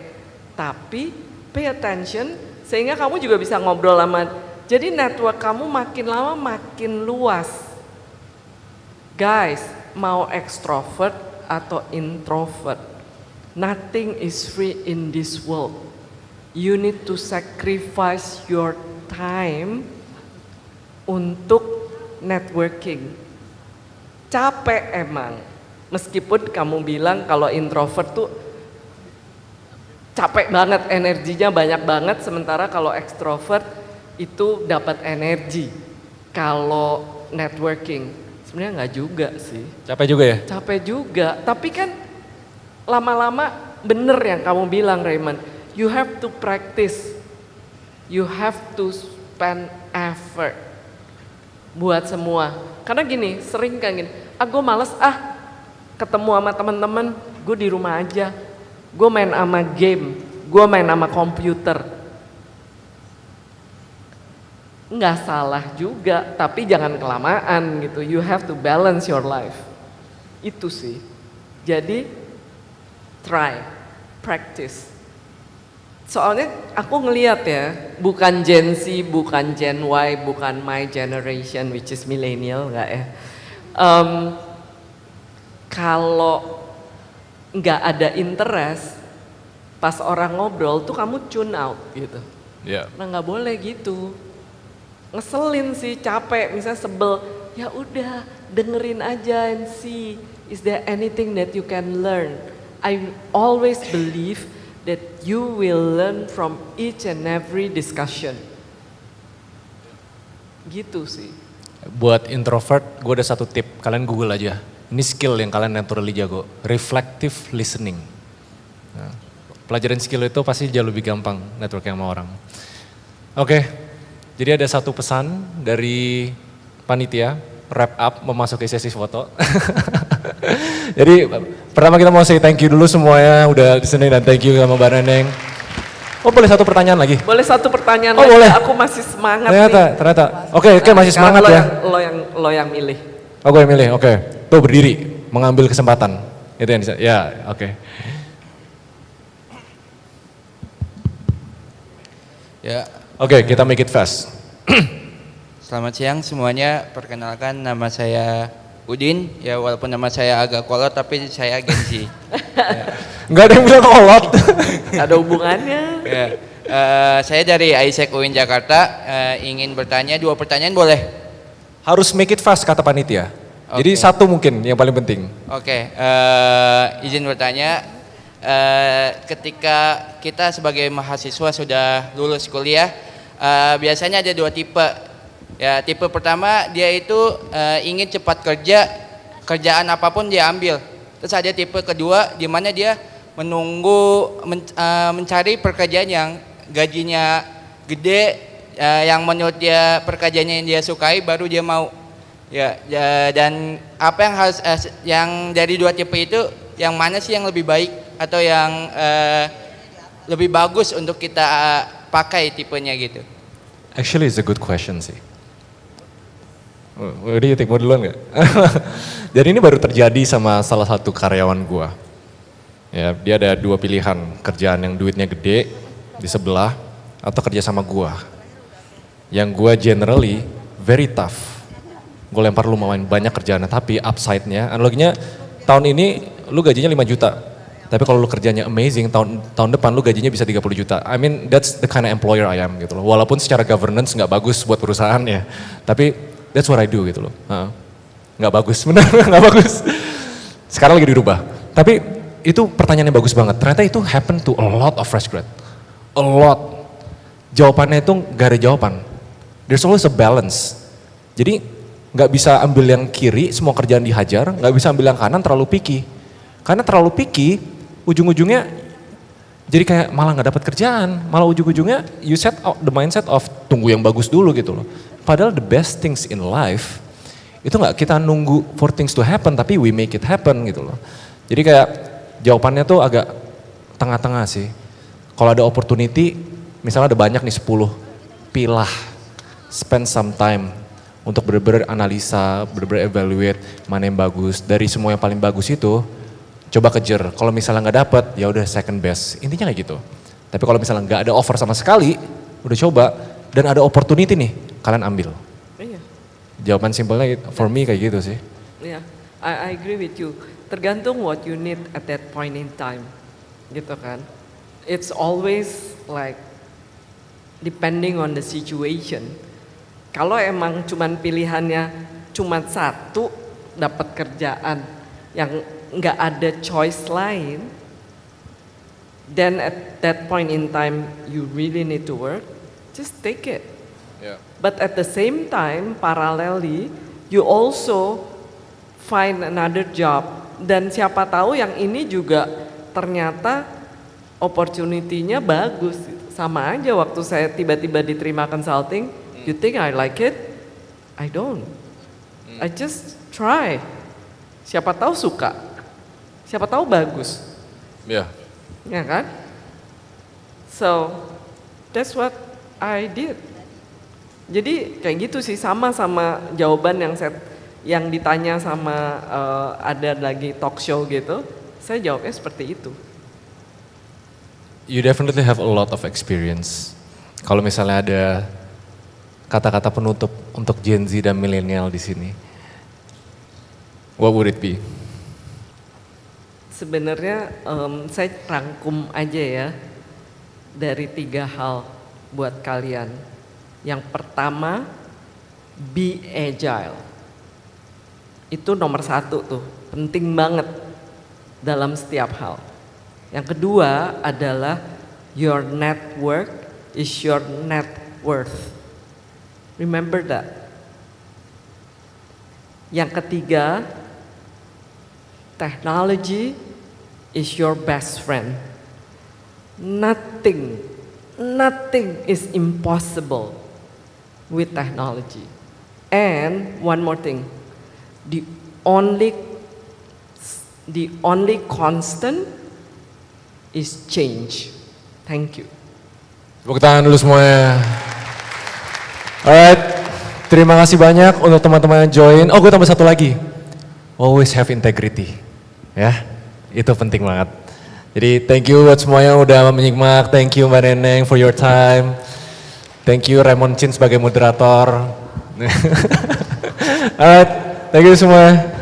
tapi pay attention sehingga kamu juga bisa ngobrol sama. Jadi network kamu makin lama makin luas. Guys, mau extrovert atau introvert, nothing is free in this world. You need to sacrifice your time untuk networking. Capek emang. Meskipun kamu bilang kalau introvert tuh capek banget, energinya banyak banget, sementara kalau extrovert itu dapat energi. Kalau networking, sebenarnya nggak juga sih. Capek juga ya? Capek juga, tapi kan lama-lama bener yang kamu bilang Raymond, you have to practice, you have to spend effort buat semua. Karena gini, sering kan gini, gue males ketemu sama teman-teman, gue di rumah aja. gue main sama game, gue main sama komputer. Nggak salah juga, tapi jangan kelamaan gitu. You have to balance your life. Itu sih. Jadi try, practice. Soalnya aku ngeliat ya, bukan Gen Z, bukan Gen Y, bukan my generation which is millennial, nggak ya. Kalau nggak ada interest, pas orang ngobrol tuh kamu tune out gitu. Ya. Nah nggak boleh gitu. Ngeselin sih, capek, misalnya sebel. Ya udah, dengerin aja and see, is there anything that you can learn? I always believe that you will learn from each and every discussion. Gitu sih. Buat introvert, gue ada satu tip, kalian Google aja. Ini skill yang kalian naturally jago, reflective listening. Nah, pelajaran skill itu pasti jauh lebih gampang networking sama orang. Oke, jadi ada satu pesan dari panitia, wrap up memasuki sesi foto. Jadi pertama kita mau say thank you dulu semuanya udah di sini dan thank you sama Mbak Neneng. Oh boleh satu pertanyaan lagi? Boleh satu pertanyaan Oh, lagi? boleh. Aku masih semangat Ternyata. nih. Oke, masih Sekarang semangat ya. Lo yang milih. Oh gue yang milih, oke. Tuh berdiri, mengambil kesempatan. Itu yang ya oke. Ya, Oke, kita make it fast. selamat siang semuanya. Perkenalkan nama saya Udin. Ya, walaupun nama saya agak kolot tapi saya Gen Z. Nggak ada yang bilang kolot. Ada hubungannya. Ya, saya dari ISEC UIN Jakarta. Ingin bertanya 2 pertanyaan boleh? Harus make it fast kata panitia. Jadi Oke. satu mungkin yang paling penting. Oke, izin bertanya. Ketika kita sebagai mahasiswa sudah lulus kuliah, biasanya ada 2 tipe. Ya, tipe pertama dia itu ingin cepat kerja, kerjaan apapun dia ambil. Terus ada tipe kedua di mana dia menunggu mencari pekerjaan yang gajinya gede, yang menurut dia pekerjaannya yang dia sukai baru dia mau. Ya, dan apa yang harus yang dari 2 tipe itu yang mana sih yang lebih baik atau yang lebih bagus untuk kita pakai tipenya gitu? Actually it's a good question sih. Udah you mau duluan gak? Jadi ini baru terjadi sama salah satu karyawan gua. Ya, dia ada 2 pilihan, kerjaan yang duitnya gede di sebelah atau kerja sama gua. Yang gua generally very tough. Gue lempar lu main banyak kerjaan, tapi upside-nya, analoginya tahun ini lu gajinya 5 juta. Tapi kalau lu kerjanya amazing, tahun depan lu gajinya bisa 30 juta. I mean that's the kind of employer I am gitu loh. Walaupun secara governance nggak bagus buat perusahaan ya, tapi that's what I do gitu loh. Nggak bagus, benar nggak bagus. Sekarang lagi dirubah. Tapi itu pertanyaan yang bagus banget. Ternyata itu happen to a lot of fresh grad. A lot. Jawabannya itu nggak ada jawaban. There's always a balance. Jadi nggak bisa ambil yang kiri, semua kerjaan dihajar. Nggak bisa ambil yang kanan, terlalu picky. Karena terlalu picky, ujung-ujungnya jadi kayak malah nggak dapat kerjaan. Malah ujung-ujungnya you set out the mindset of tunggu yang bagus dulu gitu loh. Padahal the best things in life itu nggak kita nunggu for things to happen, tapi we make it happen gitu loh. Jadi kayak jawabannya tuh agak tengah-tengah sih. Kalau ada opportunity, misalnya ada banyak nih 10, pilah, spend some time untuk bener-bener analisa, bener-bener evaluate mana yang bagus. Dari semua yang paling bagus itu, coba kejar. Kalau misalnya nggak dapet, ya udah second best. Intinya kayak gitu. Tapi kalau misalnya nggak ada offer sama sekali, udah coba dan ada opportunity nih, kalian ambil. Iya. Jawaban simpelnya for me kayak gitu sih. Iya, I agree with you. Tergantung what you need at that point in time, gitu kan. It's always like depending on the situation. Kalau emang cuman pilihannya cuma satu, dapat kerjaan yang nggak ada choice lain, then at that point in time you really need to work, just take it. Yeah. But at the same time, parallelly, you also find another job. Dan siapa tahu yang ini juga ternyata opportunity-nya bagus. Sama aja waktu saya tiba-tiba diterima consulting, you think I like it? I don't. I just try. Siapa tahu suka. Siapa tahu bagus. Ya. ya kan? So, that's what I did. Jadi kayak gitu sih, sama jawaban yang ditanya sama ada lagi talk show gitu, saya jawabnya seperti itu. You definitely have a lot of experience. Kalau misalnya ada kata-kata penutup untuk Gen Z dan milenial di sini, what would it be? Sebenarnya saya rangkum aja ya dari 3 hal buat kalian. Yang pertama, be agile. Itu nomor 1 tuh, penting banget dalam setiap hal. Yang kedua adalah your network is your net worth. Remember that. Yang ketiga, technology is your best friend. Nothing is impossible with technology. And one more thing, the only constant is change. Thank you. Tepuk tangan dulu semuanya. Alright, terima kasih banyak untuk teman-teman yang join. Oh, gue tambah satu lagi. Always have integrity. Ya, itu penting banget. Jadi thank you buat semuanya udah menyimak. Thank you Mbak Neneng for your time. Thank you Raymond Chin sebagai moderator. Alright, thank you semua.